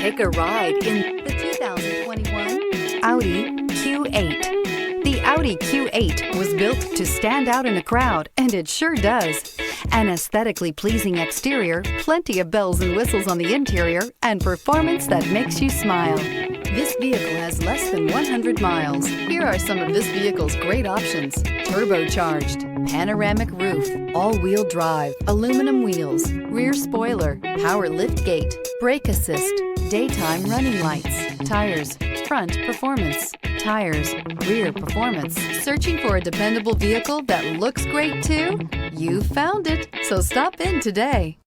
Take a ride in the 2021 Audi Q8. The Audi Q8 was built to stand out in a crowd, and it sure does. An aesthetically pleasing exterior, plenty of bells and whistles on the interior, and performance that makes you smile. This vehicle has less than 100 miles. Here are some of this vehicle's great options: turbocharged, panoramic roof, all-wheel drive, aluminum wheels, rear spoiler, power liftgate, brake assist, daytime running lights, tires, front performance, tires, rear performance. Searching for a dependable vehicle that looks great too? You found it, so stop in today.